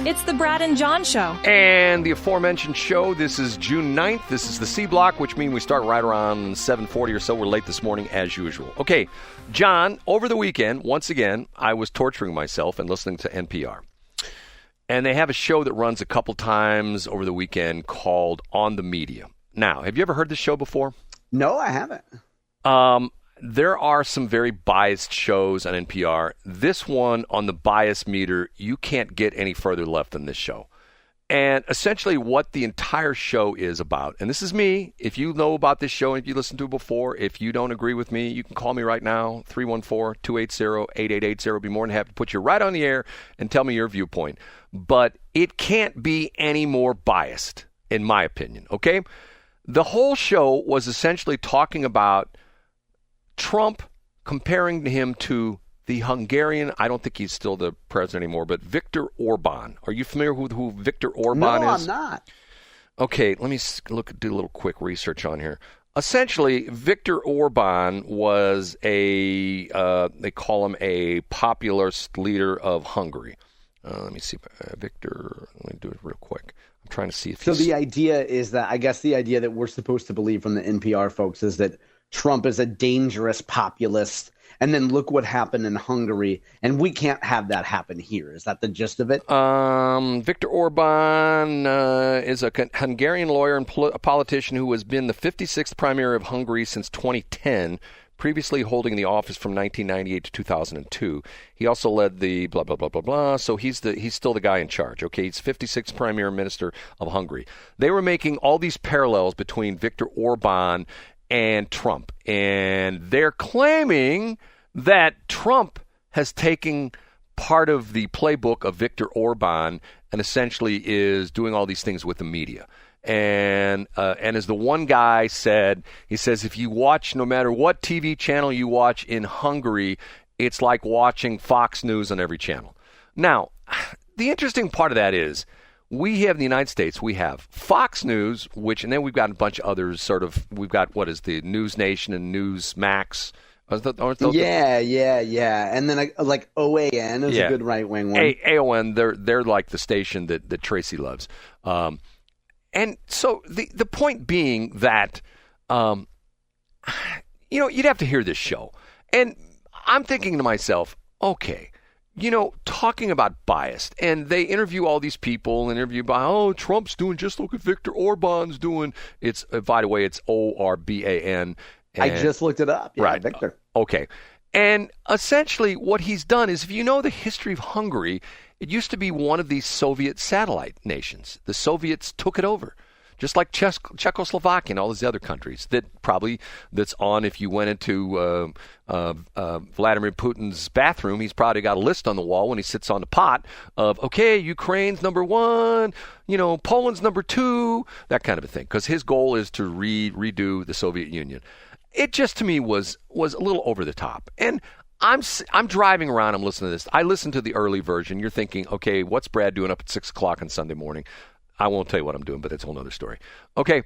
It's the Brad and John Show. And the aforementioned show, this is June 9th. This is the C Block, which means we start right around 7:40 or so. We're late this morning, as usual. Okay, John, over the weekend, once again, I was torturing myself and listening to NPR. And they have a show that runs a couple times over the weekend called On the Media. Now, have you ever heard this show before? No, I haven't. There are some very biased shows on NPR. This one, on the bias meter, you can't get any further left than this show. And essentially what the entire show is about, and this is me, if you know about this show and if you listened to it before, if you don't agree with me, you can call me right now, 314-280-8880. Be more than happy to put you right on the air and tell me your viewpoint. But it can't be any more biased, in my opinion, okay? The whole show was essentially talking about Trump, comparing him to the Hungarian, I don't think he's still the president anymore, but Viktor Orbán. Are you familiar with who Viktor Orbán is? No, I'm not. Okay, let me do a little quick research on here. Essentially, Viktor Orbán was they call him a populist leader of Hungary. Let me see, Viktor, let me do it real quick. I'm trying to see if So the idea is that, I guess the idea that we're supposed to believe from the NPR folks is that Trump is a dangerous populist, and then look what happened in Hungary, and we can't have that happen here. Is that the gist of it? Viktor Orbán is a Hungarian lawyer and a politician who has been the 56th Prime Minister of Hungary since 2010, previously holding the office from 1998 to 2002. He also led the blah, blah, blah, blah, blah. So he's still the guy in charge. Okay, he's 56th Prime Minister of Hungary. They were making all these parallels between Viktor Orbán and Trump. And they're claiming that Trump has taken part of the playbook of Viktor Orbán and essentially is doing all these things with the media. And as the one guy said, he says, if you watch, no matter what TV channel you watch in Hungary, it's like watching Fox News on every channel. Now, the interesting part of that is, we have in the United States, we have Fox News, and then we've got a bunch of others we've got, what is the News Nation and Newsmax. Yeah. And then like OAN is a good right-wing one. AON, they're like the station that Tracy loves. And so the point being that, you'd have to hear this show. And I'm thinking to myself, okay, talking about bias, and they interview all these people, about, Trump's doing just look at Viktor Orbán's doing. It's, by the way, it's Orban. I just looked it up. Yeah, right. Viktor. Okay. And essentially what he's done is, if you know the history of Hungary, it used to be one of these Soviet satellite nations. The Soviets took it over. Just like Czechoslovakia and all these other countries that's on. If you went into Vladimir Putin's bathroom, he's probably got a list on the wall when he sits on the pot of, okay, Ukraine's number 1, Poland's number 2, that kind of a thing. Because his goal is to redo the Soviet Union. It just, to me, was a little over the top. And I'm driving around, I'm listening to this. I listened to the early version. You're thinking, okay, what's Brad doing up at 6 o'clock on Sunday morning? I won't tell you what I'm doing, but that's a whole other story. Okay,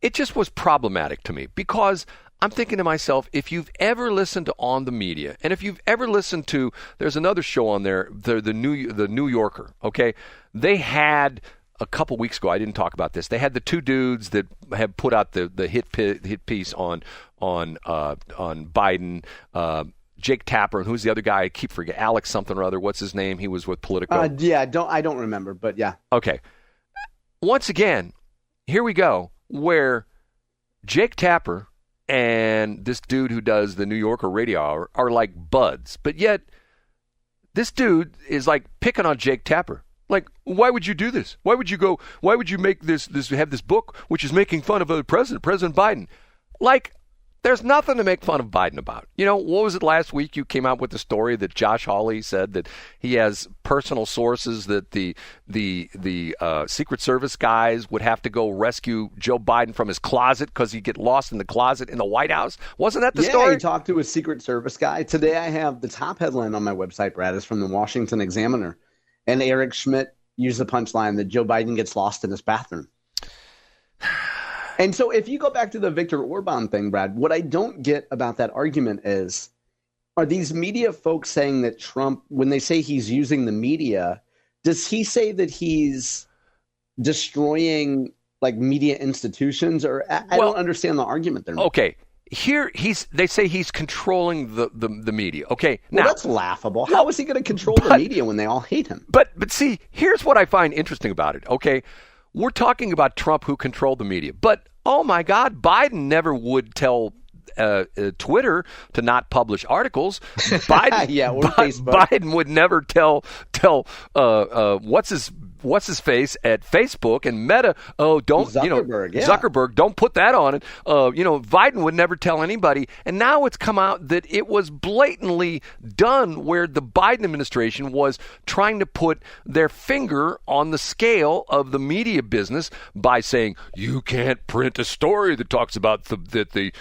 it just was problematic to me because I'm thinking to myself, if you've ever listened to On the Media, and if you've ever listened to, there's another show on there, the New Yorker, okay? They had, a couple weeks ago, I didn't talk about this, they had the two dudes that have put out the hit piece on Biden, Jake Tapper, and who's the other guy? I keep forgetting. Alex something or other. What's his name? He was with Politico. I don't remember, but yeah. Okay. Once again, here we go, where Jake Tapper and this dude who does the New Yorker Radio Hour are like buds, but yet this dude is like picking on Jake Tapper. Like, why would you do this? Why would you make this have this book which is making fun of President Biden? Like, there's nothing to make fun of Biden about. What was it last week? You came out with the story that Josh Hawley said that he has personal sources that the Secret Service guys would have to go rescue Joe Biden from his closet because he'd get lost in the closet in the White House. Wasn't that the story? Yeah, he talked to a Secret Service guy. Today I have the top headline on my website, Brad, is from the Washington Examiner. And Eric Schmidt used the punchline that Joe Biden gets lost in his bathroom. And so if you go back to the Viktor Orbán thing, Brad, what I don't get about that argument is, are these media folks saying that Trump, when they say he's using the media, does he say that he's destroying like media institutions, or I don't understand the argument there. Okay. Here they say he's controlling the media. Okay, now that's laughable. How is he going to control the media when they all hate him? But see, here's what I find interesting about it. Okay, we're talking about Trump who controlled the media, but oh my God, Biden never would tell Twitter to not publish articles. Biden, Biden would never tell what's his face at Facebook and Meta, don't Zuckerberg, don't put that on it. Biden would never tell anybody. And now it's come out that it was blatantly done where the Biden administration was trying to put their finger on the scale of the media business by saying you can't print a story that talks about that the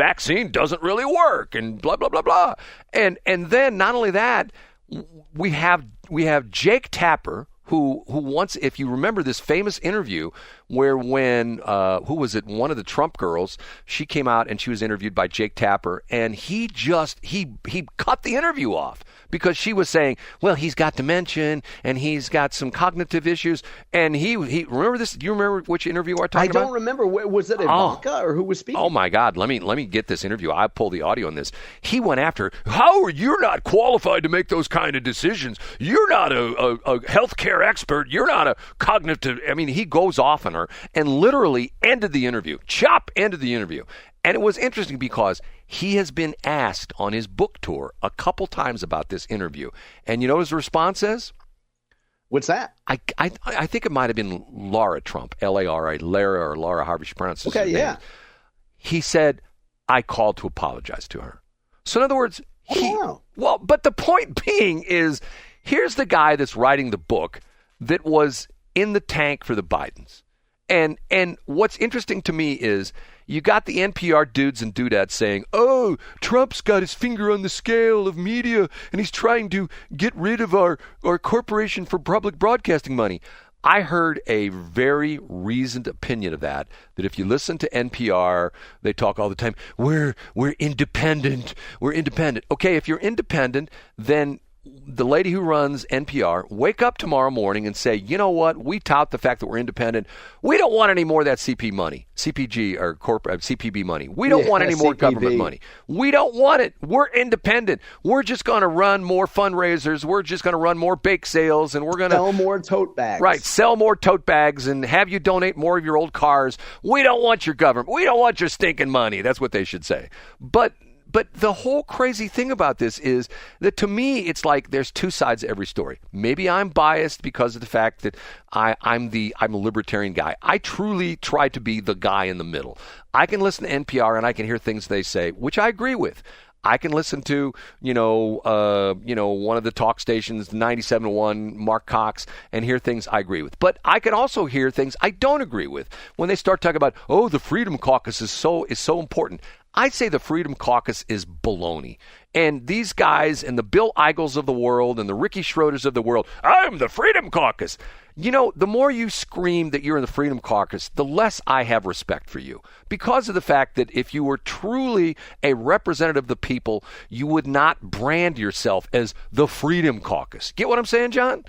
vaccine doesn't really work and blah blah blah blah. And then not only that, we have Jake Tapper, who once, if you remember this famous interview where when, who was it, one of the Trump girls, she came out and she was interviewed by Jake Tapper, and he cut the interview off because she was saying, well, he's got dementia and he's got some cognitive issues. And he remember this? Do you remember which interview we're talking about? I don't remember. Was it Ivanka or who was speaking? Oh my God. Let me get this interview. I pulled the audio on this. He went after, how are you not qualified to make those kind of decisions? You're not a healthcare expert. You're not a cognitive. I mean, he goes off on her and literally ended the interview. Ended the interview. And it was interesting because he has been asked on his book tour a couple times about this interview. And you know what his response is? What's that? I think it might have been Laura Trump, L-A-R-A, Lara or Laura, however she pronounces her name. He said, I called to apologize to her. So in other words, but the point being is, here's the guy that's writing the book that was in the tank for the Bidens. And what's interesting to me is you got the NPR dudes and dudettes saying, oh, Trump's got his finger on the scale of media and he's trying to get rid of our corporation for public broadcasting money. I heard a very reasoned opinion of that if you listen to NPR, they talk all the time, we're independent. We're independent. Okay, if you're independent, then the lady who runs NPR, wake up tomorrow morning and say, you know what? We tout the fact that we're independent. We don't want any more of that CPG or corporate CPB money. We don't want any more government money. We don't want it. We're independent. We're just going to run more fundraisers. We're just going to run more bake sales, and we're going to sell more tote bags. Right, sell more tote bags and have you donate more of your old cars. We don't want your government. We don't want your stinking money. That's what they should say. But the whole crazy thing about this is that to me, it's like there's two sides to every story. Maybe I'm biased because of the fact that I'm a libertarian guy. I truly try to be the guy in the middle. I can listen to NPR and I can hear things they say, which I agree with. I can listen to, one of the talk stations, 97.1, Mark Cox, and hear things I agree with. But I can also hear things I don't agree with when they start talking about, oh, the Freedom Caucus is so important. I'd say the Freedom Caucus is baloney. And these guys and the Bill Eigels of the world and the Ricky Schroders of the world, I'm the Freedom Caucus. The more you scream that you're in the Freedom Caucus, the less I have respect for you. Because of the fact that if you were truly a representative of the people, you would not brand yourself as the Freedom Caucus. Get what I'm saying, John?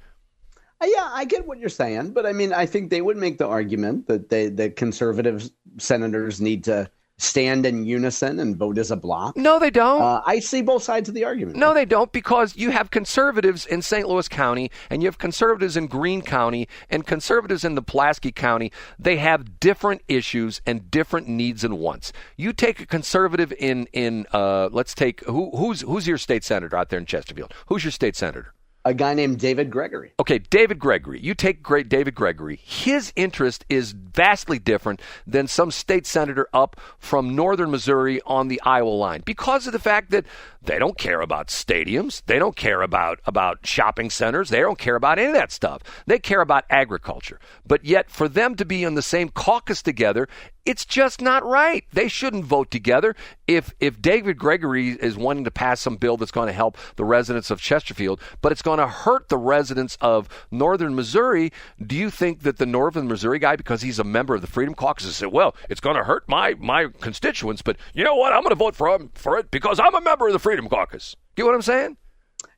Yeah, I get what you're saying. But I mean, I think they would make the argument that the conservative senators need to stand in unison and vote as a bloc. No, they don't. I see both sides of the argument. No, they don't, because you have conservatives in St. Louis County and you have conservatives in Greene County and conservatives in the Pulaski County. They have different issues and different needs and wants. You take a conservative in let's take who's your state senator out there in Chesterfield? Who's your state senator? A guy named David Gregory. Okay, David Gregory. You take David Gregory. His interest is vastly different than some state senator up from northern Missouri on the Iowa line because of the fact that they don't care about stadiums. They don't care about shopping centers. They don't care about any of that stuff. They care about agriculture. But yet for them to be in the same caucus together, it's just not right. They shouldn't vote together. If David Gregory is wanting to pass some bill that's going to help the residents of Chesterfield, but it's going to hurt the residents of northern Missouri, do you think that the northern Missouri guy, because he's a member of the Freedom Caucus, has said, well, it's going to hurt my constituents, but you know what? I'm going to vote for it because I'm a member of the Freedom Caucus. Get what I'm saying?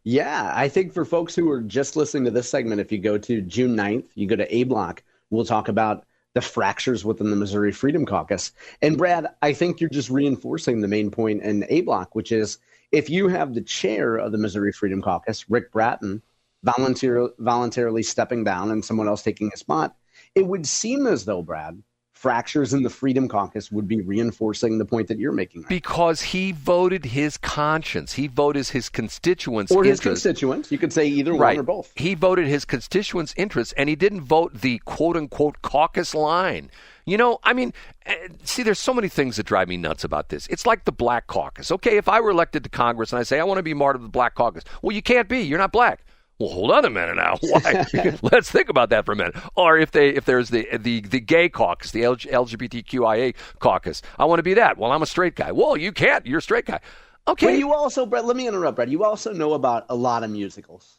Yeah, I think for folks who are just listening to this segment, if you go to June 9th, you go to A Block, we'll talk about the fractures within the Missouri Freedom Caucus. And Brad, I think you're just reinforcing the main point in A Block, which is if you have the chair of the Missouri Freedom Caucus, Rick Bratton, voluntarily stepping down and someone else taking his spot, it would seem as though, Brad, fractures in the Freedom Caucus would be reinforcing the point that you're making. Right? Because he voted his conscience. He voted his constituents' or his interest. Constituents. You could say either right. one or both. He voted his constituents' interests, and he didn't vote the quote-unquote caucus line. You know, I mean, see, there's so many things that drive me nuts about this. It's like the Black Caucus. Okay, if I were elected to Congress and I say I want to be part of the Black Caucus, well, you can't be. You're not black. Well, hold on a minute now. Why? Let's think about that for a minute. Or if there's the gay caucus, the LGBTQIA caucus, I want to be that. Well, I'm a straight guy. Well, you can't. You're a straight guy. Okay. But you also, Brett, let me interrupt, Brett. You also know about a lot of musicals.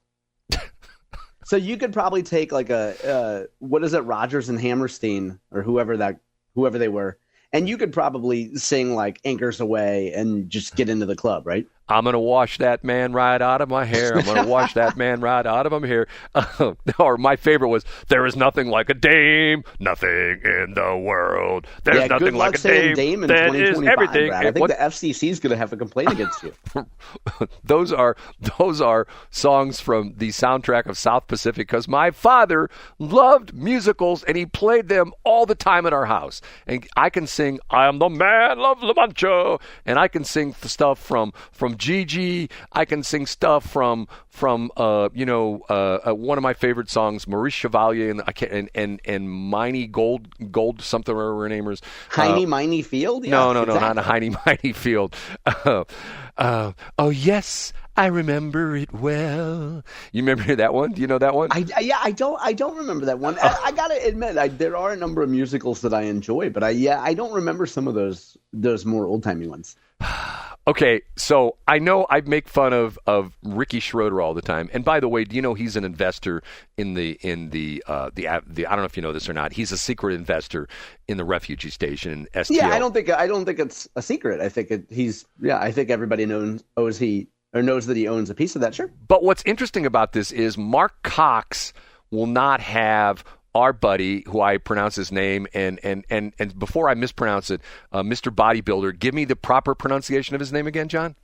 So you could probably take like what is it, Rodgers and Hammerstein or whoever they were, and you could probably sing like Anchors Away and just get into the club, right? I'm going to wash that man right out of my hair. I'm going to wash that man right out of my hair. Or my favorite was, there is nothing like a dame, nothing in the world. There's nothing like a dame that is everything. Brad. I think the FCC is going to have a complaint against you. Those are songs from the soundtrack of South Pacific because my father loved musicals and he played them all the time at our house. And I can sing, I am the man of La Mancha, and I can sing the stuff from Gigi. I can sing stuff from one of my favorite songs, Maurice Chevalier and Miney Gold something or her name is. Heiny Miney Field? Yeah, no, not a Heiny Miney Field. Oh yes, I remember it well. You remember that one? Do you know that one? I don't remember that one. I gotta admit, there are a number of musicals that I enjoy, but I don't remember some of those more old timey ones. Okay, so I know I make fun of Ricky Schroeder all the time. And by the way, do you know he's an investor in the I don't know if you know this or not. He's a secret investor in the refugee station in STL. Yeah, I don't think it's a secret. I think I think everybody knows that he owns a piece of that. Sure. But what's interesting about this is Mark Cox will not have our buddy, who I pronounce his name, and before I mispronounce it, Mr. Bodybuilder. Give me the proper pronunciation of his name again, John.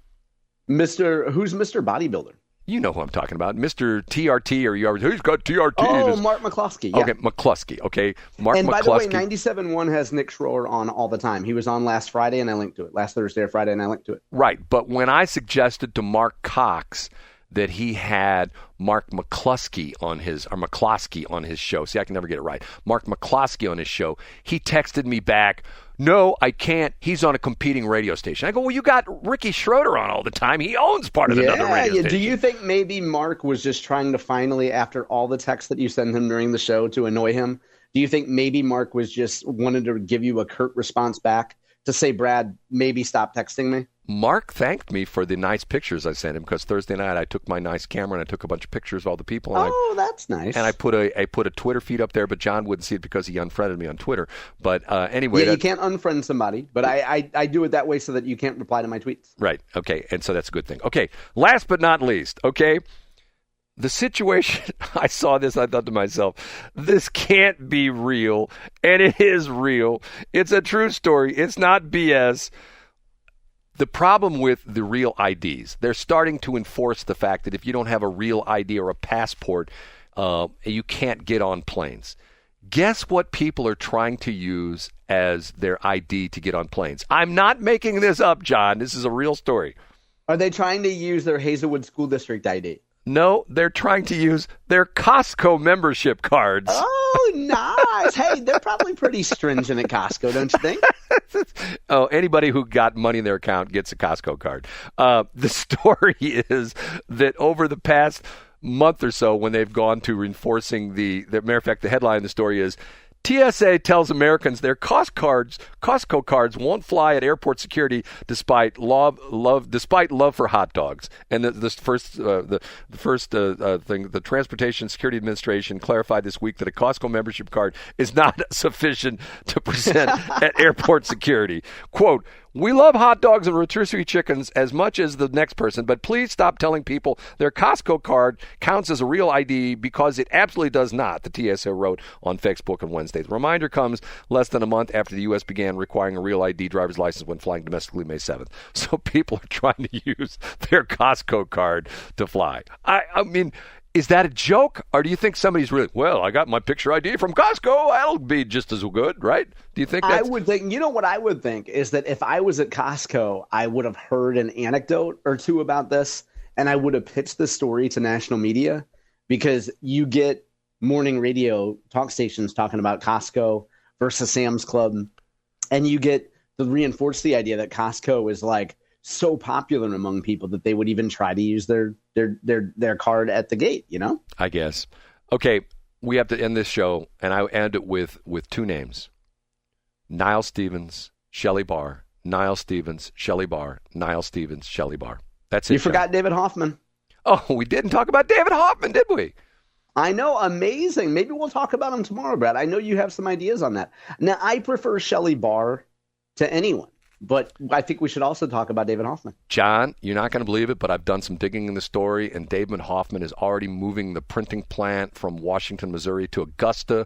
Who's Mr. Bodybuilder? You know who I'm talking about, Mr. TRT, or who's got TRT? Oh, Mark McCluskey. Yeah. Okay, McCluskey. Okay, Mark and McCluskey. And by the way, 97.1 has Nick Schroer on all the time. He was on last Friday, and I linked to it. Last Thursday or Friday, and I linked to it. Right, but when I suggested to Mark Cox that he had Mark McCluskey on his show. See, I can never get it right. Mark McCluskey on his show. He texted me back, no, I can't. He's on a competing radio station. I go, well, you got Ricky Schroeder on all the time. He owns part of another radio station. Do you think maybe Mark was just trying to finally, after all the texts that you sent him during the show to annoy him, do you think maybe Mark was just wanted to give you a curt response back to say, Brad, maybe stop texting me? Mark thanked me for the nice pictures I sent him because Thursday night I took my nice camera and I took a bunch of pictures of all the people. And that's nice. And I put a Twitter feed up there, but John wouldn't see it because he unfriended me on Twitter. But anyway, you can't unfriend somebody, but I do it that way so that you can't reply to my tweets. Right. Okay. And so that's a good thing. Okay. Last but not least. Okay. The situation, I saw this, I thought to myself, this can't be real, and it is real. It's a true story. It's not BS. The problem with the real IDs, they're starting to enforce the fact that if you don't have a real ID or a passport, you can't get on planes. Guess what people are trying to use as their ID to get on planes? I'm not making this up, John. This is a real story. Are they trying to use their Hazelwood School District ID? No, they're trying to use their Costco membership cards. Oh, nice. Hey, they're probably pretty stringent at Costco, don't you think? Oh, anybody who got money in their account gets a Costco card. The story is that over the past month or so, when they've gone to enforcing the matter of fact, the headline of the story is, TSA tells Americans their Costco cards won't fly at airport security despite love for hot dogs. And the first thing, the Transportation Security Administration clarified this week that a Costco membership card is not sufficient to present at airport security. Quote, We love hot dogs and rotisserie chickens as much as the next person, but please stop telling people their Costco card counts as a real ID because it absolutely does not, the TSO wrote on Facebook on Wednesday. The reminder comes less than a month after the U.S. began requiring a real ID driver's license when flying domestically May 7th. So people are trying to use their Costco card to fly. I mean, is that a joke? Or do you think somebody's really, well, I got my picture ID from Costco. That'll be just as good, right? Do you think that's... I would think, what I would think is that if I was at Costco, I would have heard an anecdote or two about this, and I would have pitched the story to national media, because you get morning radio talk stations talking about Costco versus Sam's Club, and you get to reinforce the idea that Costco is like so popular among people that they would even try to use their card at the gate, I guess. Okay, we have to end this show, and I end it with two names. Niall Stevens, Shelley Barr. Niall Stevens, Shelley Barr. Niall Stevens, Shelley Barr. That's it. You forgot David Hoffman. Oh, we didn't talk about David Hoffman, did we? I know, amazing. Maybe we'll talk about him tomorrow, Brad. I know you have some ideas on that. Now, I prefer Shelley Barr to anyone, but I think we should also talk about David Hoffman. John, you're not going to believe it, but I've done some digging in the story, and David Hoffman is already moving the printing plant from Washington, Missouri to Augusta.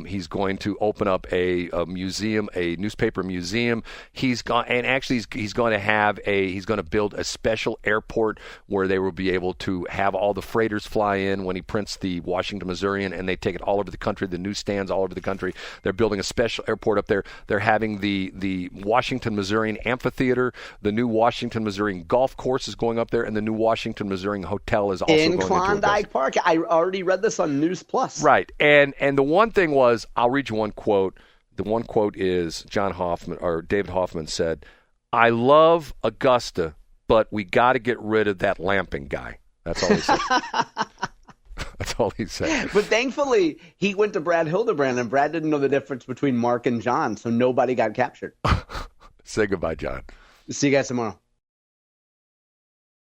He's going to open up a museum, a newspaper museum. He's going to build a special airport where they will be able to have all the freighters fly in when he prints the Washington Missourian, and they take it all over the country, the newsstands all over the country. They're building a special airport up there. They're having the Washington Missourian amphitheater, the new Washington Missourian golf course is going up there, and the new Washington Missourian hotel is also in going Klondike Park. I already read this on News Plus. Right, and the one thing was, I'll read you one quote. The one quote is David Hoffman said, "I love Augusta, but we got to get rid of that Lamping guy." That's all he said. That's all he said. But thankfully, he went to Brad Hildebrand, and Brad didn't know the difference between Mark and John, so nobody got captured. Say goodbye, John. See you guys tomorrow.